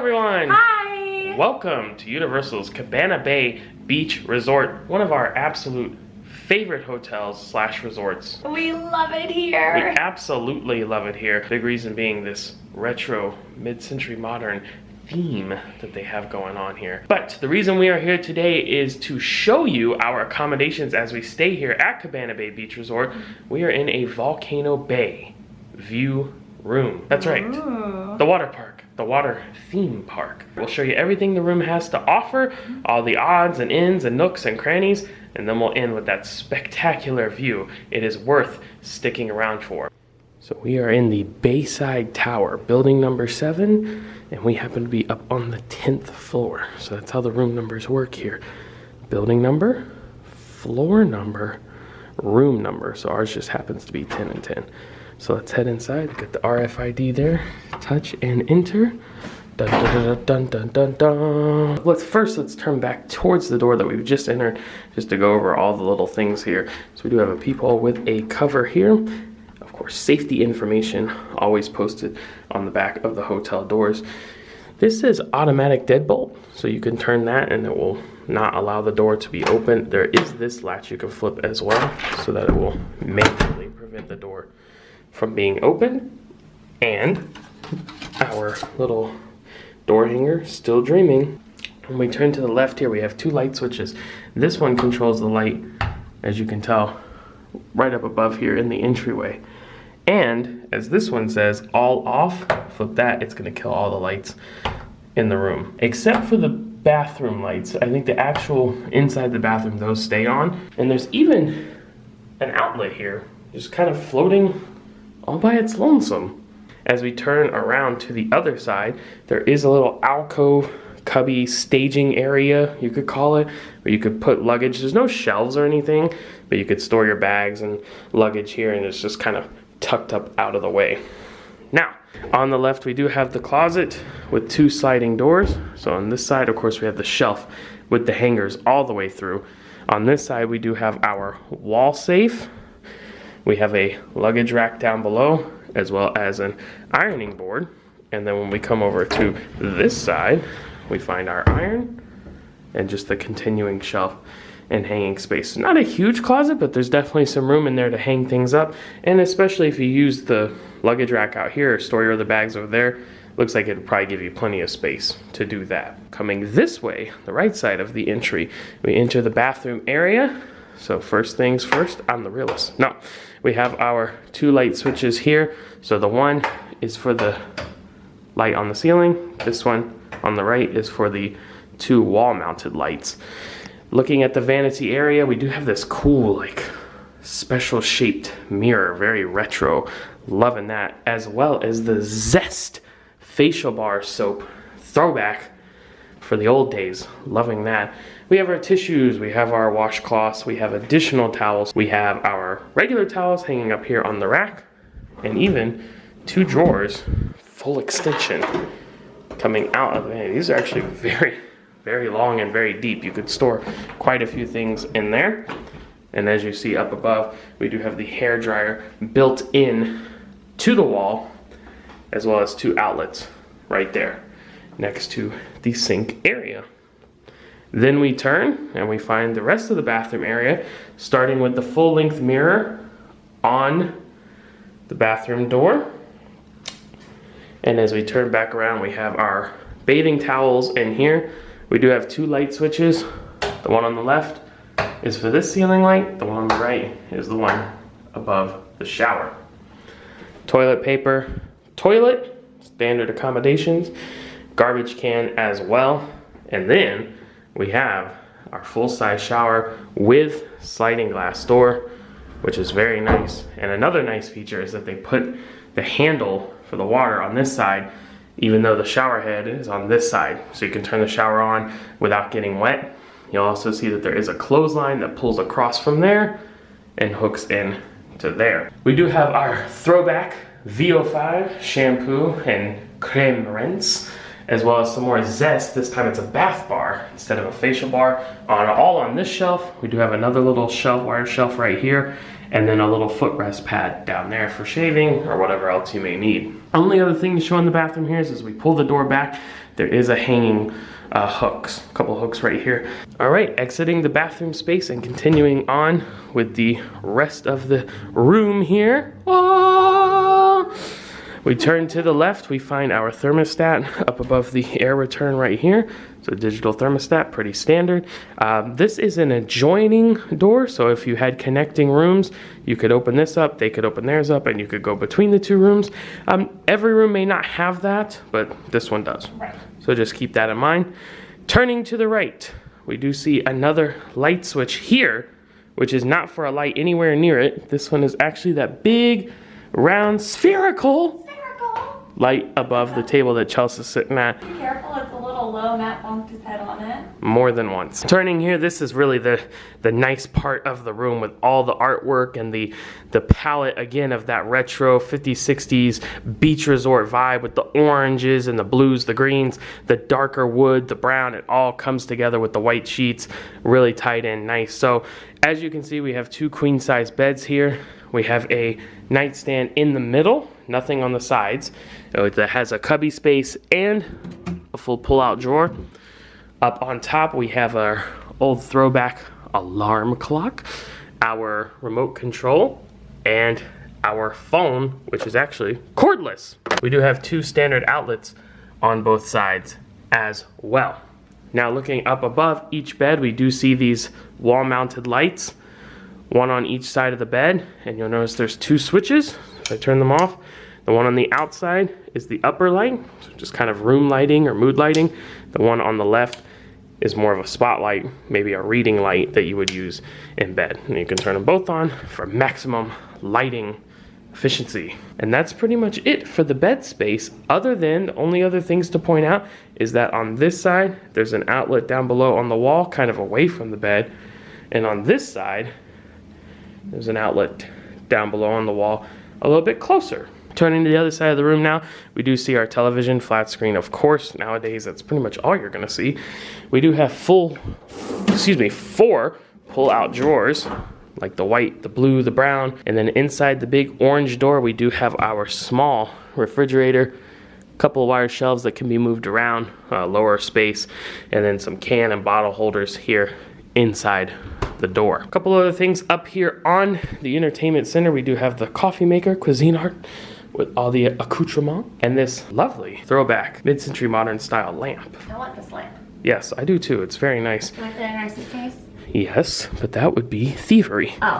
everyone! Hi! Welcome to Universal's Cabana Bay Beach Resort, one of our absolute favorite hotels slash resorts. We love it We here! absolutely love it here. Big reason being this retro, mid-century modern theme that they have going on here. But the reason we are here today is to show you our accommodations as we stay here at Cabana Bay Beach Resort. We are in a Volcano Bay view room. That's right, the water park, the water theme park. We'll show you everything the room has to offer, all the odds and ends and nooks and crannies, and then we'll end with that spectacular view. It is worth sticking around for. So we are in the Bayside Tower, building number 7, and we happen to be up on the 10th floor. So that's how the room numbers work here. Building number, floor number, room number. So ours just happens to be 10 and 10. So let's head inside, get the RFID there, touch and enter. Dun, dun, dun, dun, dun, dun. Let's turn back towards the door that we've just entered, just to go over all the little things here. So we do have a peephole with a cover here. Of course, safety information always posted on the back of the hotel doors. This is automatic deadbolt, so you can turn that and it will not allow the door to be open. There is this latch you can flip as well, so that it will manually prevent the door from being open. And our little door hanger, still dreaming. When we turn to the left here, we have 2 light switches. This one controls the light, as you can tell, right up above here in the entryway. And as this one says, all off, flip that, it's gonna kill all the lights in the room. Except for the bathroom lights. I think the actual inside the bathroom, those stay on. And there's even an outlet here, just kind of floating all by its lonesome. As we turn around to the other side, there is a little alcove, cubby staging area, you could call it, where you could put luggage. There's no shelves or anything, but you could store your bags and luggage here, and it's just kind of tucked up out of the way. Now, on the left, we do have the closet with 2 sliding doors. So on this side, of course, we have the shelf with the hangers all the way through. On this side, we do have our wall safe. We have a luggage rack down below, as well as an ironing board. And then when we come over to this side, we find our iron and just the continuing shelf and hanging space. Not a huge closet, but there's definitely some room in there to hang things up. And especially if you use the luggage rack out here or store your other bags over there, looks like it would probably give you plenty of space to do that. Coming this way, the right side of the entry, we enter the bathroom area. So first things first, I'm the realist. No, we have our 2 light switches here. So the one is for the light on the ceiling. This one on the right is for the 2 wall mounted lights. Looking at the vanity area, we do have this cool, like, special shaped mirror, very retro. Loving that, as well as the Zest facial bar soap throwback for the old days. Loving that. We have our tissues, we have our washcloths, we have additional towels, we have our regular towels hanging up here on the rack, and even 2 drawers, full extension, coming out of the vanity. These are actually very long and very deep. You could store quite a few things in there. And as you see up above, we do have the hair dryer built in to the wall, as well as 2 outlets right there next to the sink area. Then we turn and we find the rest of the bathroom area, starting with the full-length mirror on the bathroom door. And as we turn back around, we have our bathing towels in here. We do have 2 light switches. The one on the left is for this ceiling light. The one on the right is the one above the shower. Toilet paper, toilet, standard accommodations, garbage can as well. And then we have our full-size shower with sliding glass door, which is very nice. And another nice feature is that they put the handle for the water on this side, even though the shower head is on this side. So you can turn the shower on without getting wet. You'll also see that there is a clothesline that pulls across from there and hooks in to there. We do have our throwback VO5 shampoo and creme rinse, as well as some more Zest. This time it's a bath bar instead of a facial bar. All on this shelf. We do have another little shelf, wire shelf right here, and then a little footrest pad down there for shaving or whatever else you may need. Only other thing to show in the bathroom here is as we pull the door back, there is a hanging hooks, a couple hooks right here. All right, exiting the bathroom space and continuing on with the rest of the room here. We turn to the left, we find our thermostat up above the air return right here. So digital thermostat, pretty standard. This is an adjoining door, so if you had connecting rooms, you could open this up, they could open theirs up, and you could go between the two rooms. Every room may not have that, but this one does. Right. So just keep that in mind. Turning to the right, we do see another light switch here, which is not for a light anywhere near it. This one is actually that big, round, spherical light above the table that Chelsea's sitting at. Be careful, it's a little low. Matt bumped his head on it. More than once. Turning here, this is really the nice part of the room with all the artwork and the palette, again, of that retro 50s, 60s beach resort vibe with the oranges and the blues, the greens, the darker wood, the brown. It all comes together with the white sheets, really tied in nice. So as you can see, we have 2 queen size beds here. We have a nightstand in the middle, nothing on the sides. That has a cubby space and a full pull-out drawer. Up on top, we have our old throwback alarm clock, our remote control, and our phone, which is actually cordless. We do have 2 standard outlets on both sides as well. Now looking up above each bed, we do see these wall-mounted lights, one on each side of the bed, and you'll notice there's 2 switches. If I turn them off, the one on the outside is the upper light, so just kind of room lighting or mood lighting. The one on the left is more of a spotlight, maybe a reading light that you would use in bed. And you can turn them both on for maximum lighting efficiency. And that's pretty much it for the bed space, other than the only other things to point out is that on this side, there's an outlet down below on the wall, kind of away from the bed. And on this side, there's an outlet down below on the wall, a little bit closer. Turning to the other side of the room now, we do see our television, flat screen. Of course, nowadays, that's pretty much all you're gonna see. We do have 4 pull-out drawers, like the white, the blue, the brown, and then inside the big orange door, we do have our small refrigerator, a couple of wire shelves that can be moved around, lower space, and then some can and bottle holders here inside the door. A couple other things up here on the entertainment center, we do have the coffee maker, cuisine art, with all the accoutrement, and this lovely throwback mid-century modern style lamp. I want this lamp. Yes, I do too. It's very nice. Can I put it in our suitcase? Yes, but that would be thievery. Oh,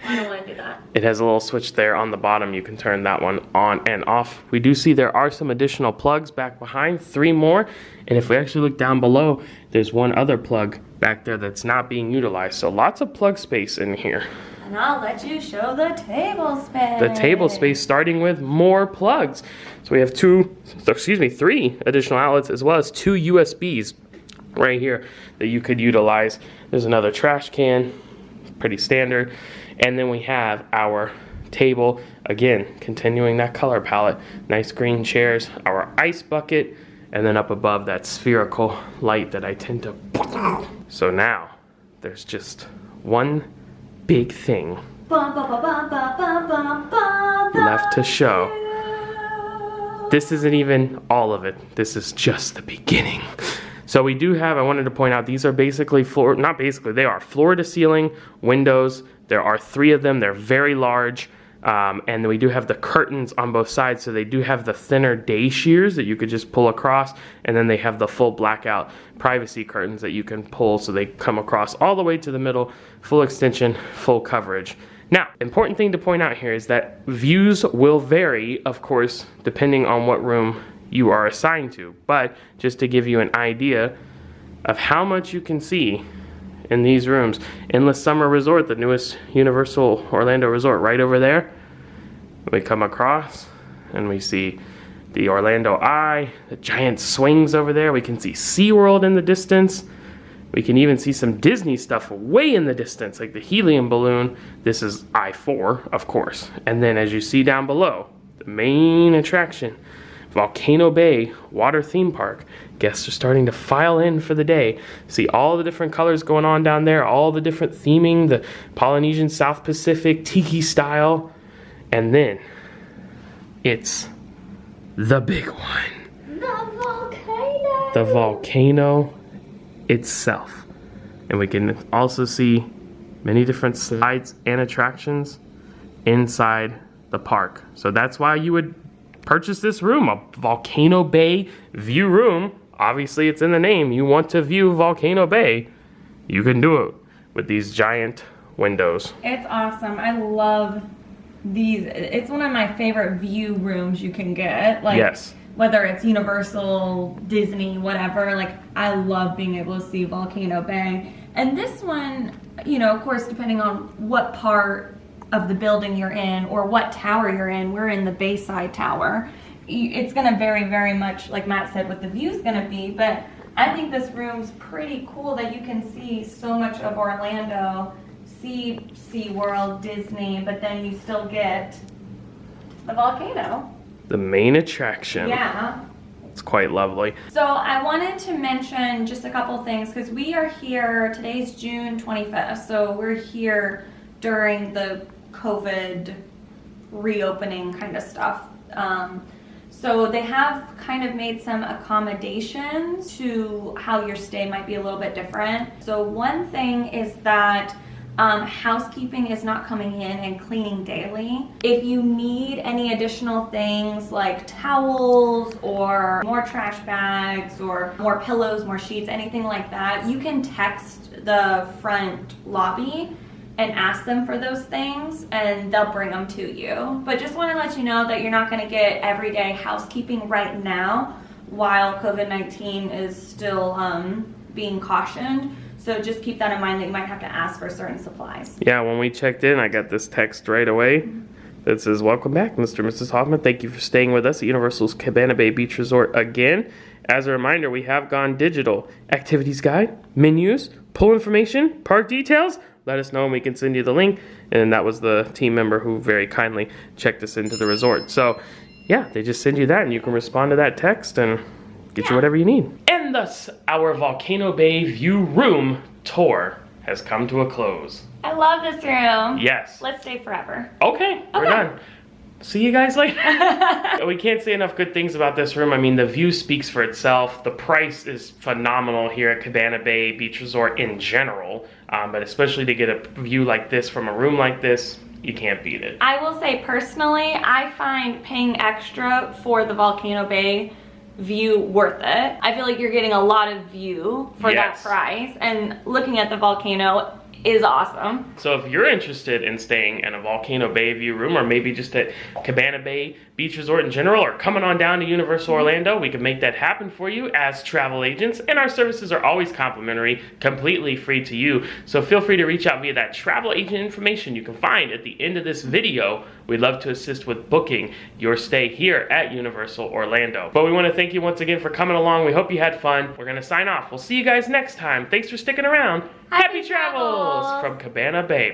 I don't want to do that. It has a little switch there on the bottom. You can turn that one on and off. We do see there are some additional plugs back behind, 3 more. And if we actually look down below, there's one other plug back there that's not being utilized. So lots of plug space in here. And I'll let you show the table space. The table space, starting with more plugs. So we have 3 additional outlets, as well as 2 USBs right here that you could utilize. There's another trash can, pretty standard. And then we have our table, again, continuing that color palette. Nice green chairs, our ice bucket, and then up above that spherical light that I tend to... So now, there's just one big thing left to show. This isn't even all of it. This is just the beginning. So we do have, I wanted to point out, these are basically they are floor to ceiling windows. There are 3 of them. They're very large. And we do have the curtains on both sides, so they do have the thinner day shears that you could just pull across, and then they have the full blackout privacy curtains that you can pull, so they come across all the way to the middle, full extension, full coverage. Now, important thing to point out here is that views will vary, of course, depending on what room you are assigned to, but just to give you an idea of how much you can see in these rooms. Endless Summer Resort, the newest Universal Orlando resort, right over there. We come across and we see the Orlando Eye, the giant swings over there. We can see SeaWorld in the distance. We can even see some Disney stuff way in the distance, like the helium balloon. This is I-4, of course. And then as you see down below, the main attraction, Volcano Bay water theme park. Guests are starting to file in for the day. See all the different colors going on down there, all the different theming, the Polynesian South Pacific, tiki style. And then it's the big one. The volcano. The volcano itself. And we can also see many different slides and attractions inside the park. So that's why you would purchase this room, a Volcano Bay view room. Obviously it's in the name. You want to view Volcano Bay, you can do it with these giant windows. It's awesome. I love these. It's one of my favorite view rooms you can get. Like, yes. Whether it's Universal, Disney, whatever, like I love being able to see Volcano Bay. And this one, you know, of course, depending on what part of the building you're in or what tower you're in, we're in the Bayside Tower. It's gonna vary very much, like Matt said, what the view's gonna be, but I think this room's pretty cool that you can see so much of Orlando, see SeaWorld, Disney, but then you still get the volcano. The main attraction. Yeah. It's quite lovely. So I wanted to mention just a couple things because we are here, today's June 25th, so we're here during the COVID reopening kind of stuff. So they have kind of made some accommodations to how your stay might be a little bit different. So one thing is that housekeeping is not coming in and cleaning daily. If you need any additional things like towels or more trash bags or more pillows, more sheets, anything like that, you can text the front lobby and ask them for those things and they'll bring them to you. But just want to let you know that you're not going to get everyday housekeeping right now while COVID-19 is still being cautioned. So just keep that in mind that you might have to ask for certain supplies. Yeah, when we checked in, I got this text right away that says, "Welcome back, Mr. and Mrs. Hoffman. Thank you for staying with us at Universal's Cabana Bay Beach Resort again. As a reminder, we have gone digital. Activities guide, menus, pool information, park details. Let us know and we can send you the link." And that was the team member who very kindly checked us into the resort. So yeah, they just send you that and you can respond to that text and get you whatever you need. And thus, our Volcano Bay view room tour has come to a close. I love this room. Yes. Let's stay forever. Okay, we're done. See you guys later. We can't say enough good things about this room. I mean, the view speaks for itself. The price is phenomenal here at Cabana Bay Beach Resort in general, but especially to get a view like this from a room like this, you can't beat it. I will say personally, I find paying extra for the Volcano Bay view worth it. I feel like you're getting a lot of view for that price, and looking at the volcano is awesome. So if you're interested in staying in a Volcano Bay view room, or maybe just at Cabana Bay Beach Resort in general, or coming on down to Universal Orlando, we can make that happen for you as travel agents, and our services are always complimentary, completely free to you. So feel free to reach out via that travel agent information you can find at the end of this video. We'd love to assist with booking your stay here at Universal Orlando. But we want to thank you once again for coming along. We hope you had fun. We're going to sign off. We'll see you guys next time. Thanks for sticking around. Happy travels from Cabana Bay.